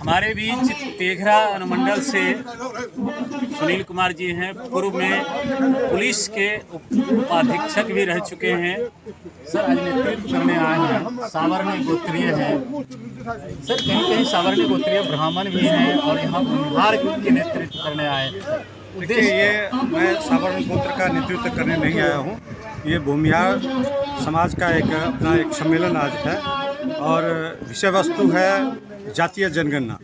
हमारे बीच तेघरा अनुमंडल से सुनील कुमार जी हैं। पूर्व में पुलिस के उपाधीक्षक भी रह चुके हैं। सर, आज नेतृत्व करने आए हैं, सावरनी गोत्रीय हैं। सर, कहीं कहीं सावरनी गोत्रीय ब्राह्मण भी हैं और यहाँ भूमिहार के नेतृत्व करने आए हैं। देखिए, ये मैं सावरनी गोत्र का नेतृत्व करने नहीं आया हूँ। ये भूमिहार समाज का अपना एक सम्मेलन आज है और विषय वस्तु है जातीय जनगणना।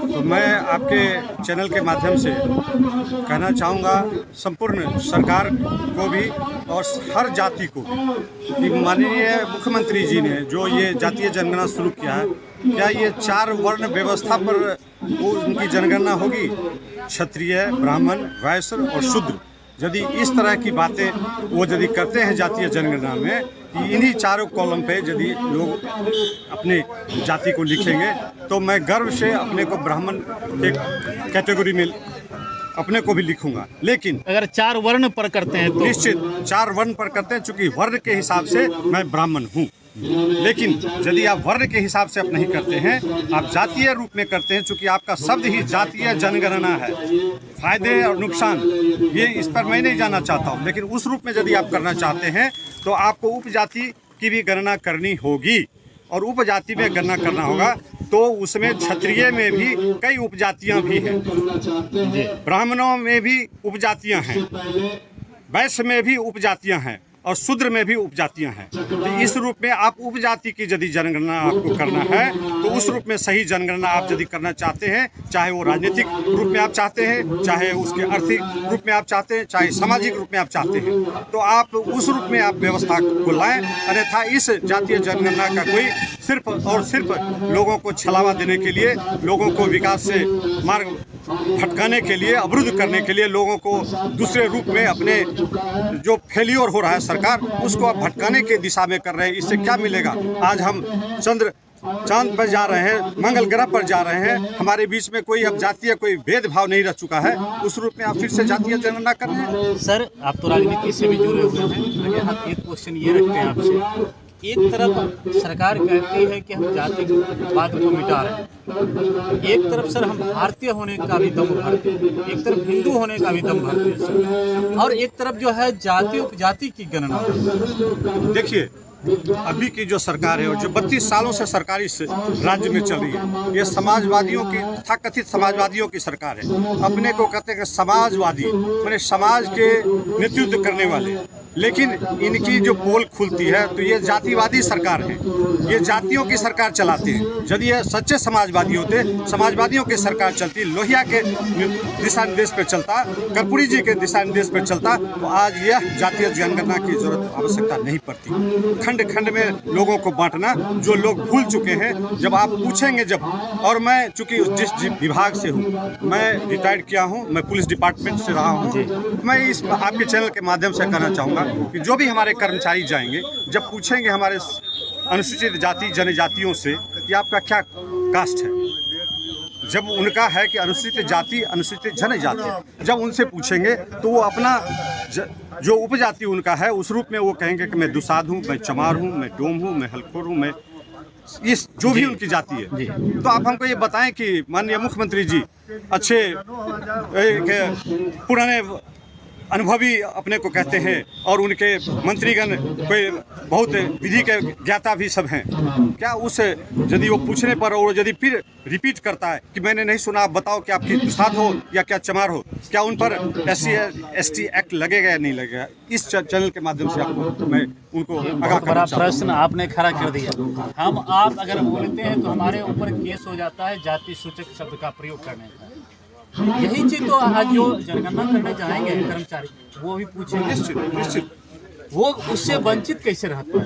तो मैं आपके चैनल के माध्यम से कहना चाहूँगा संपूर्ण सरकार को भी और हर जाति को कि माननीय मुख्यमंत्री जी ने जो ये जातीय जनगणना शुरू किया है, क्या ये 4 वर्ण व्यवस्था पर वो उनकी जनगणना होगी? क्षत्रिय, ब्राह्मण, वैश्य और शूद्र। यदि इस तरह की बातें वो यदि करते हैं जातीय जनगणना में कि इन्हीं 4 कॉलम पे यदि लोग अपने जाति को लिखेंगे तो मैं गर्व से अपने को ब्राह्मण के कैटेगरी में अपने को भी लिखूंगा। लेकिन अगर 4 वर्ण पर करते हैं तो निश्चित 4 वर्ण पर करते हैं, चूंकि वर्ण के हिसाब से मैं ब्राह्मण हूँ। लेकिन यदि आप वर्ण के हिसाब से आप नहीं करते हैं, आप जातीय रूप में करते हैं, चूंकि आपका शब्द ही जातीय जनगणना है। फायदे और नुकसान ये इस पर मैं नहीं जाना चाहता हूँ, लेकिन उस रूप में यदि आप करना चाहते हैं तो आपको उपजाति की भी गणना करनी होगी और उपजाति में गणना करना होगा। तो उसमें क्षत्रिय में भी कई उपजातियाँ भी हैं, ब्राह्मणों में भी उपजातियाँ हैं, वैश्य में भी उपजातियाँ हैं और शूद्र में भी उपजातियाँ हैं। तो इस रूप में आप उपजाति की यदि जनगणना आपको करना है तो उस रूप में सही जनगणना आप यदि करना चाहते हैं, चाहे वो राजनीतिक रूप में आप चाहते हैं, चाहे उसके आर्थिक रूप में आप चाहते हैं, चाहे सामाजिक रूप में आप चाहते हैं, तो आप उस रूप में आप व्यवस्था को लाएं। अन्यथा इस जातीय जनगणना का कोई सिर्फ और सिर्फ लोगों को छलावा देने के लिए, लोगों को विकास से मार्ग भटकाने के लिए, अवरुद्ध करने के लिए, लोगों को दूसरे रूप में अपने जो फेल्योर हो रहा है सरकार, उसको आप भटकाने के दिशा में कर रहे हैं। इससे क्या मिलेगा? आज हम चांद पर जा रहे हैं, मंगल ग्रह पर जा रहे हैं, हमारे बीच में कोई अब जातीय कोई भेदभाव नहीं रह चुका है। उस रूप में आप फिर से जातीय जनगणना कर रहे हैं। सर, आप तो राजनीति से भी जुड़े हुए हैं, लेकिन हम एक क्वेश्चन ये रखते हैं आपसे। एक तरफ सरकार कहती है कि हम जातिवाद को मिटा रहे हैं, एक तरफ सर हम भारतीय होने का भी दम भरते हैं, एक तरफ हिंदू होने का भी दम भरते हैं सर, और एक तरफ जो है जाति उपजाति की गणना। देखिए, अभी की जो सरकार है और जो 32 सालों से सरकार इस राज्य में चल रही है, ये समाजवादियों की तथाकथित समाजवादियों की सरकार है। अपने को कहते हैं समाजवादी, मैंने समाज के नेतृत्व करने वाले, लेकिन इनकी जो पोल खुलती है तो ये जातिवादी सरकार है, ये जातियों की सरकार चलाते हैं। यदि ये सच्चे समाजवादी होते, समाजवादियों की सरकार चलती, लोहिया के दिशा निर्देश पर चलता, कर्पूरी जी के दिशा निर्देश पर चलता, तो आज यह जातीय जनगणना की जरूरत आवश्यकता नहीं पड़ती। खंड खंड में लोगों को बांटना, जो लोग भूल चुके हैं, जब आप पूछेंगे जब, और मैं चूंकि जिस विभाग से हूँ, मैं रिटायर्ड किया हूँ, मैं पुलिस डिपार्टमेंट से रहा हूँ, मैं इस आपके चैनल के माध्यम से कहना चाहूँगा कि जो भी हमारे कर्मचारी जाएंगे, जब पूछेंगे हमारे अनुसूचित जाति जनजातियों से कि आपका क्या कास्ट है, जब उनका है कि अनुसूचित जाति अनुसूचित जनजाति, जब उनसे पूछेंगे तो वो अपना जो उपजाति उनका है उस रूप में वो कहेंगे कि मैं दुसाध हूँ, मैं चमार हूँ, मैं डोम हूँ, मैं हलखोर हूँ, मैं इस जो भी उनकी जाति है। तो आप हमको ये बताएं कि माननीय मुख्यमंत्री जी अच्छे पुराने अनुभवी अपने को कहते हैं और उनके मंत्रीगण कोई बहुत विधि के ज्ञाता भी सब हैं, क्या उस यदि वो पूछने पर और यदि फिर रिपीट करता है कि मैंने नहीं सुना, आप बताओ कि आपकी दुसाध हो या क्या चमार हो, क्या उन पर SC/ST एक्ट लगेगा या नहीं लगेगा? इस चैनल के माध्यम से आपको मैं उनको आगाह करना चाहता हूं। प्रश्न आपने खड़ा कर दिया। हम आप अगर बोलते हैं तो हमारे ऊपर केस हो जाता है जाति सूचक शब्द का प्रयोग करने का। यही चीज तो आज जो जनगणना करने जाएंगे कर्मचारी, वो भी पूछेंगे निश्चित वो उससे वंचित कैसे रहता है?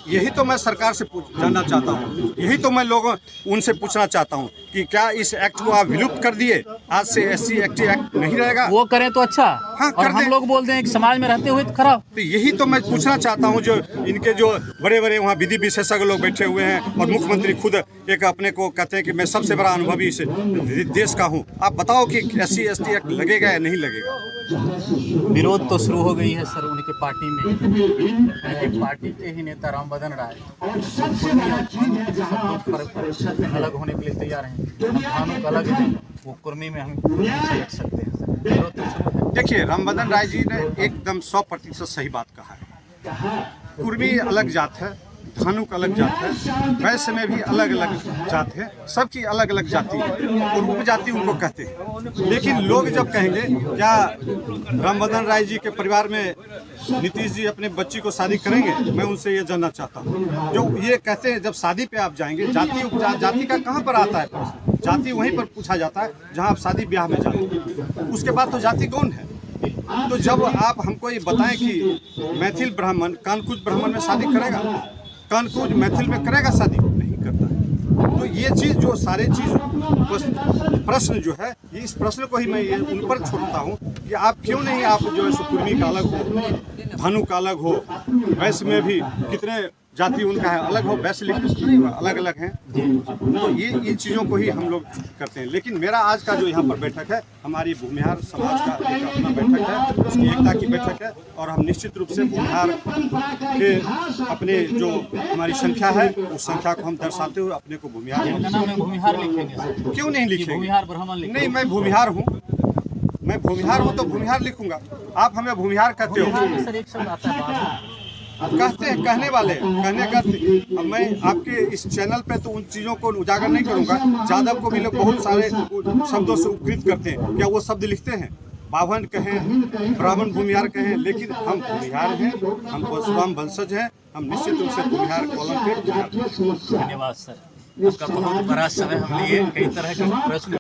यही तो मैं सरकार से जानना चाहता हूँ, यही तो मैं लोगों उनसे पूछना चाहता हूँ कि क्या इस एक्ट को आप विलुप्त कर दिए आज से SC एक्ट नहीं रहेगा। वो करें तो अच्छा। हाँ, और कर हम दें। लोग बोलते हैं कि समाज में रहते हुए तो खराब। तो यही तो मैं पूछना चाहता हूँ, जो इनके जो बड़े बड़े वहाँ विधि विशेषज्ञ लोग बैठे हुए हैं और मुख्यमंत्री खुद एक अपने को कहते हैं कि मैं सबसे बड़ा अनुभवी इस देश का हूँ, आप बताओ कि SC ST एक्ट लगेगा या नहीं लगेगा? विरोध तो शुरू हो गई है सर उनके पार्टी में। उनकी पार्टी के ही नेता रामबदन राय अलग होने के लिए तैयार हैं। हम भानुक अलग है, वो कुर्मी में हम से लग सकते हैं सर। विरोध तो शुरू है। देखिए, रामबदन राय जी ने एकदम 100% सही बात कहा है। कुर्मी अलग जात है, धानुक अलग जात है, वैश्य में भी अलग अलग जात है, सबकी अलग अलग जाति है और उपजाति उनको कहते हैं। लेकिन लोग जब कहेंगे क्या रामबदन राय जी के परिवार में नीतीश जी अपने बच्ची को शादी करेंगे, मैं उनसे ये जानना चाहता हूँ। जो ये कहते हैं जब शादी पे आप जाएंगे, जाति का कहाँ पर आता है प्रश्न? जाति वहीं पर पूछा जाता है जहाँ आप शादी ब्याह में जाते हैं, उसके बाद तो जाति कौन है? तो जब आप हमको ये बताएं कि मैथिल ब्राह्मण कानकुज ब्राह्मण में शादी करेगा, कानकुज मैथिल में करेगा शादी, नहीं करता है। तो ये चीज़ जो सारे चीज़ प्रश्न जो है, इस प्रश्न को ही मैं ये उन पर छोड़ता हूँ कि आप क्यों नहीं, आप जो है कुर्मी का अलग हो, धानु का अलग हो, वैश्य में भी कितने जाति उनका है अलग हो, वैश्य लिखने से नहीं हुआ, अलग अलग हैं। तो ये इन चीज़ों को ही हम लोग करते हैं। लेकिन मेरा आज का जो यहाँ पर बैठक है, हमारी भूमिहार समाज का एक अपना बैठक है, उसकी एकता की बैठक है और हम निश्चित रूप से भूमिहार के अपने जो हमारी संख्या है उस संख्या को हम दर्शाते हुए अपने को भूमिहार भूमिहार लिखेंगे सर। क्यों नहीं लिखेंगे? भूमिहार ब्राह्मण लिखेंगे। नहीं, मैं भूमिहार हूँ, मैं भूमिहार हूँ तो भूमिहार लिखूंगा। आप हमें भूमिहार कहते हो, सर एक शब्द आता है कहते हैं, कहने वाले कहने का। अब मैं आपके इस चैनल पे तो उन चीज़ों को उजागर नहीं करूंगा। जादव को भी लोग बहुत सारे शब्दों से उपकृत करते हैं, क्या वो शब्द लिखते हैं? बावन कहें, ब्राह्मण भूमिहार कहें, लेकिन हम भूमिहार हैं, हम परशुराम वंशज हैं, हम निश्चित रूप से भूमिहार कॉलम पे। धन्यवाद सर, आपका बहुत बड़ा समय हम लिए, कई तरह के प्रश्न